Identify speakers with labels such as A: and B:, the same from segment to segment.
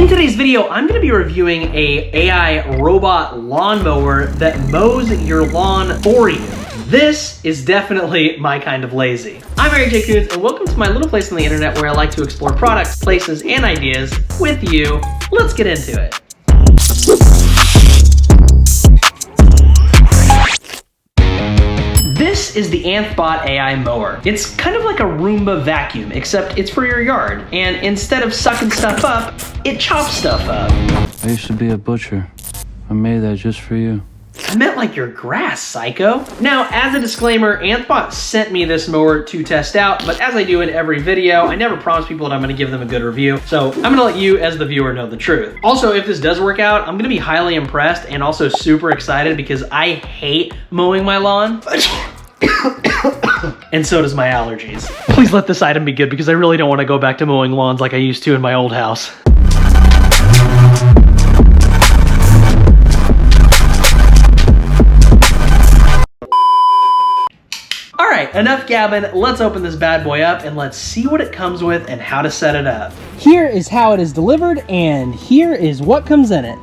A: In today's video, I'm going to be reviewing a AI robot lawnmower that mows your lawn for you. This is definitely my kind of lazy. I'm Eric J. Coons, and welcome to my little place on the internet where I like to explore products, places, and ideas with you. Let's get into it. This is the Anthbot AI Mower. It's kind of like a Roomba vacuum, except it's for your yard. And instead of sucking stuff up, it chops stuff up.
B: I used to be a butcher. I made that just for you.
A: I meant like your grass, psycho. Now, as a disclaimer, Anthbot sent me this mower to test out, but as I do in every video, I never promise people that I'm gonna give them a good review, so I'm gonna let you, as the viewer, know the truth. Also, if this does work out, I'm gonna be highly impressed and also super excited because I hate mowing my lawn. And so does my allergies. Please let this item be good because I really don't want to go back to mowing lawns like I used to in my old house. Alright, enough gabbing. Let's open this bad boy up and let's see what it comes with and how to set it up.
C: Here is how it is delivered, and here is what comes in it.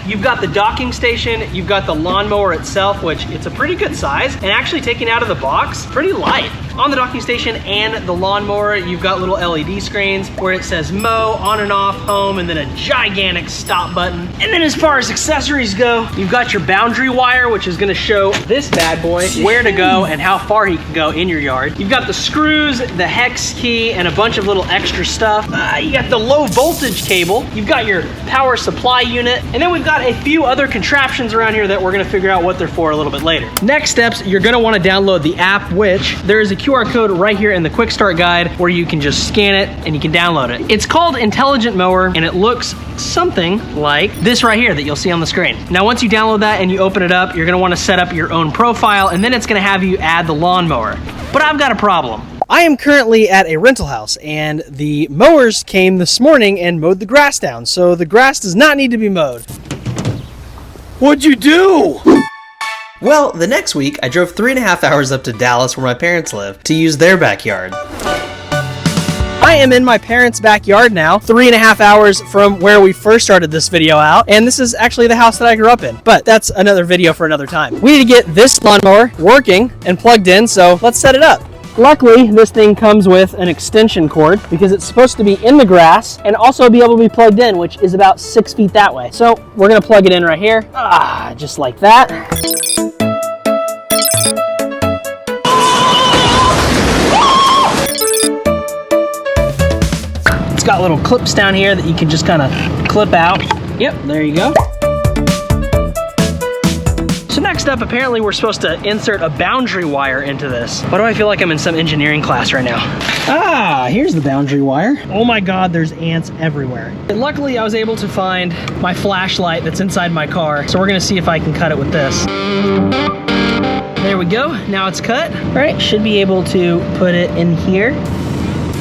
A: You've got the docking station, you've got the lawnmower itself, which it's a pretty good size, and actually taken out of the box, pretty light. On the docking station and the lawnmower, you've got little LED screens where it says mow, on and off, home, and then a gigantic stop button. And then as far as accessories go, you've got your boundary wire, which is gonna show this bad boy where to go and how far he can go in your yard. You've got the screws, the hex key, and a bunch of little extra stuff. You got the low voltage cable, you've got your power supply unit, and then we've got a few other contraptions around here that we're gonna figure out what they're for a little bit later. Next steps, you're gonna wanna download the app, which there is a QR code right here in the quick start guide where you can just scan it and you can download it. It's called Intelligent Mower and it looks something like this right here that you'll see on the screen. Now once you download that and you open it up, you're gonna wanna set up your own profile and then it's gonna have you add the lawnmower. But I've got a problem.
C: I am currently at a rental house, and the mowers came this morning and mowed the grass down, so the grass does not need to be mowed. What'd you do?
D: Well, the next week, I drove 3.5 hours up to Dallas where my parents live to use their backyard.
C: I am in my parents' backyard now, 3.5 hours from where we first started this video out, and this is actually the house that I grew up in, but that's another video for another time. We need to get this lawnmower working and plugged in, so let's set it up. Luckily, this thing comes with an extension cord because it's supposed to be in the grass and also be able to be plugged in, which is about 6 feet that way. So we're gonna plug it in right here, just like that. It's got little clips down here that you can just kind of clip out. Yep, there you go. So next up, apparently we're supposed to insert a boundary wire into this. Why do I feel like I'm in some engineering class right now? Here's the boundary wire. Oh my God, there's ants everywhere. And luckily, I was able to find my flashlight that's inside my car. So we're gonna see if I can cut it with this. There we go, now it's cut. All right, should be able to put it in here.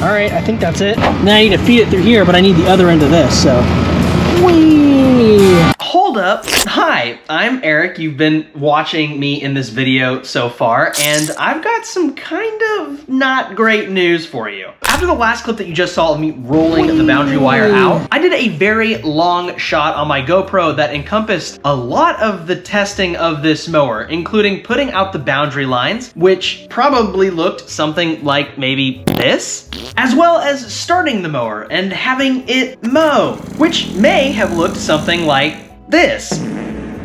C: All right, I think that's it. Now I need to feed it through here, but I need the other end of this, so. Whee!
A: Hold up. Hi, I'm Eric. You've been watching me in this video so far, and I've got some kind of not great news for you. After the last clip that you just saw of me rolling the boundary wire out, I did a very long shot on my GoPro that encompassed a lot of the testing of this mower, including putting out the boundary lines, which probably looked something like maybe this, as well as starting the mower and having it mow, which may have looked something like this.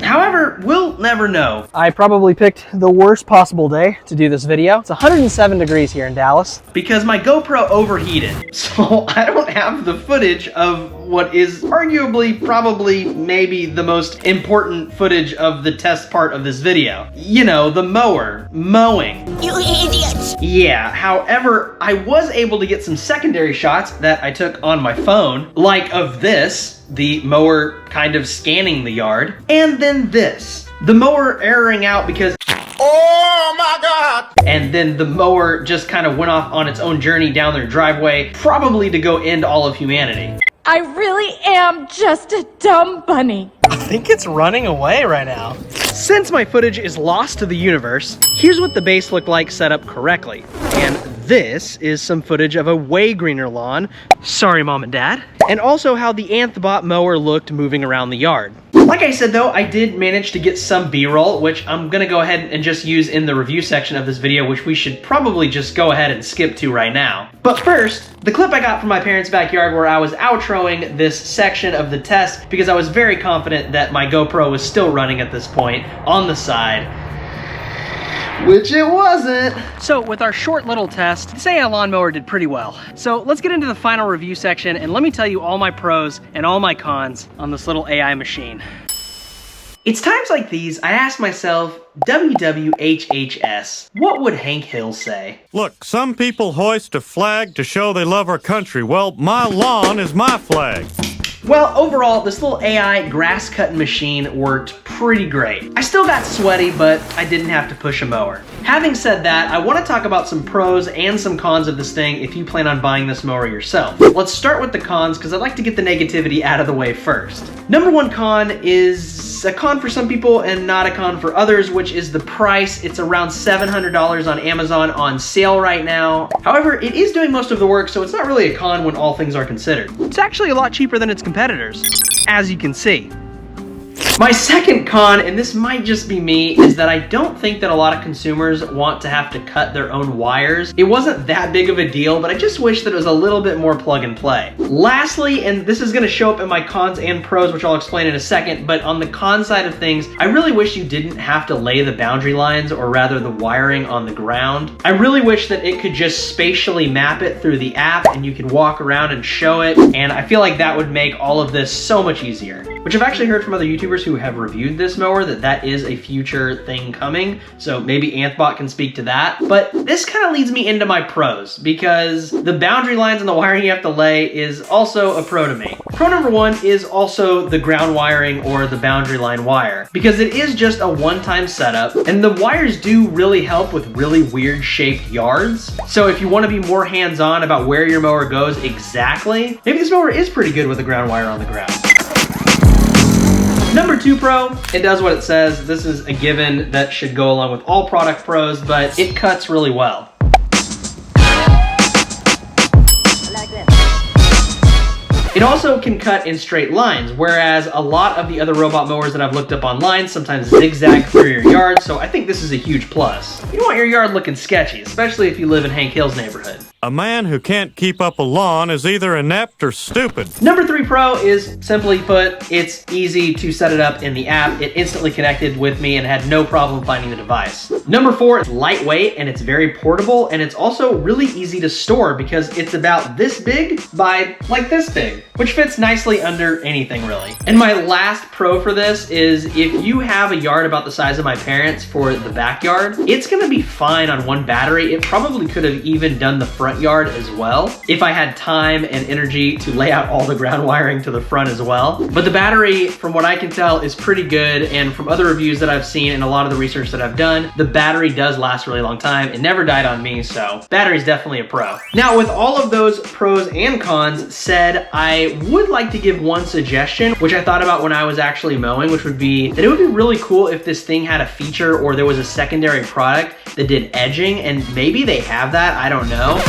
A: However, we'll never know.
C: I probably picked the worst possible day to do this video. It's 107 degrees here in Dallas.
A: Because my GoPro overheated, so I don't have the footage of what is arguably, probably, maybe the most important footage of the test part of this video. You know, the mower, mowing.
E: You idiots!
A: Yeah, however, I was able to get some secondary shots that I took on my phone, like of this, the mower kind of scanning the yard, and then this, the mower erroring out because
E: Oh my God!
A: and then the mower just kind of went off on its own journey down their driveway, probably to go end all of humanity.
F: I really am just a dumb bunny.
C: I think it's running away right now. Since my footage is lost to the universe, here's what the base looked like set up correctly. And this is some footage of a way greener lawn. Sorry, Mom and Dad. And also how the Anthbot mower looked moving around the yard. Like I said though, I did manage to get some B-roll, which I'm gonna go ahead and just use in the review section of this video, which we should probably just go ahead and skip to right now. But first, the clip I got from my parents' backyard where I was outroing this section of the test because I was very confident that my GoPro was still running at this point on the side. Which it wasn't. So with our short little test, this AI lawnmower did pretty well. So let's get into the final review section and let me tell you all my pros and all my cons on this little AI machine. It's times like these I ask myself, WWHHS, what would Hank Hill say?
G: Look, some people hoist a flag to show they love our country. Well, my lawn is my flag.
C: Well, overall, this little AI grass cutting machine worked pretty great. I still got sweaty, but I didn't have to push a mower. Having said that, I want to talk about some pros and some cons of this thing if you plan on buying this mower yourself. Let's start with the cons because I'd like to get the negativity out of the way first. Number one con is a con for some people and not a con for others, which is the price. It's around $700 on Amazon on sale right now. However, it is doing most of the work, so it's not really a con when all things are considered. It's actually a lot cheaper than its competitors, as you can see. My second con, and this might just be me, is that I don't think that a lot of consumers want to have to cut their own wires. It wasn't that big of a deal, but I just wish that it was a little bit more plug and play. Lastly, and this is gonna show up in my cons and pros, which I'll explain in a second, but on the con side of things, I really wish you didn't have to lay the boundary lines, or rather the wiring on the ground. I really wish that it could just spatially map it through the app and you could walk around and show it, and I feel like that would make all of this so much easier. Which I've actually heard from other YouTubers who have reviewed this mower that is a future thing coming, so maybe Anthbot can speak to that. But this kind of leads me into my pros, because the boundary lines and the wiring you have to lay is also a pro to me. Pro number one is also the ground wiring or the boundary line wire, because it is just a one-time setup, and the wires do really help with really weird shaped yards. So if you want to be more hands-on about where your mower goes exactly, maybe this mower is pretty good with the ground wire on the ground. Number two pro, it does what it says. This is a given that should go along with all product pros, but it cuts really well. It also can cut in straight lines, whereas a lot of the other robot mowers that I've looked up online sometimes zigzag through your yard, so I think this is a huge plus. You don't want your yard looking sketchy, especially if you live in Hank Hill's neighborhood.
G: A man who can't keep up a lawn is either inept or stupid.
C: Number three pro is, simply put, it's easy to set it up in the app. It instantly connected with me and had no problem finding the device. Number four, it's lightweight and it's very portable, and it's also really easy to store because it's about this big by like this big, which fits nicely under anything really. And my last pro for this is if you have a yard about the size of my parents for the backyard, it's gonna be fine on one battery. It probably could have even done the front yard as well if I had time and energy to lay out all the ground wiring to the front as well. But the battery, from what I can tell, is pretty good, and from other reviews that I've seen and a lot of the research that I've done, the battery does last a really long time. It never died on me, so battery's definitely a pro. Now, with all of those pros and cons said, I would like to give one suggestion, which I thought about when I was actually mowing, which would be that it would be really cool if this thing had a feature or there was a secondary product that did edging, and maybe they have that, I don't know.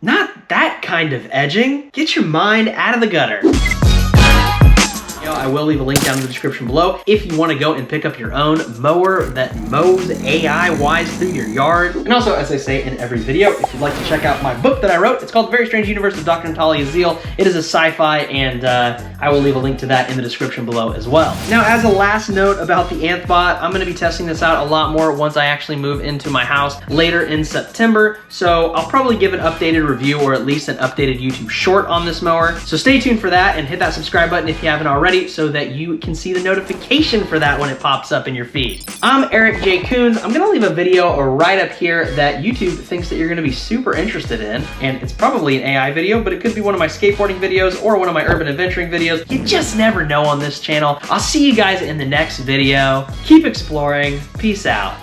C: Not that kind of edging. Get your mind out of the gutter. I will leave a link down in the description below if you want to go and pick up your own mower that mows AI-wise through your yard. And also, as I say in every video, if you'd like to check out my book that I wrote, it's called The Very Strange Universe of Dr. Natalia Zeal. It is a sci-fi, and I will leave a link to that in the description below as well. Now, as a last note about the Anthbot, I'm going to be testing this out a lot more once I actually move into my house later in September. So I'll probably give an updated review or at least an updated YouTube short on this mower. So stay tuned for that and hit that subscribe button if you haven't already, so that you can see the notification for that when it pops up in your feed. I'm Eric J. Coons. I'm gonna leave a video right up here that YouTube thinks that you're gonna be super interested in, and it's probably an AI video, but it could be one of my skateboarding videos or one of my urban adventuring videos. You just never know on this channel. I'll see you guys in the next video. Keep exploring. Peace out.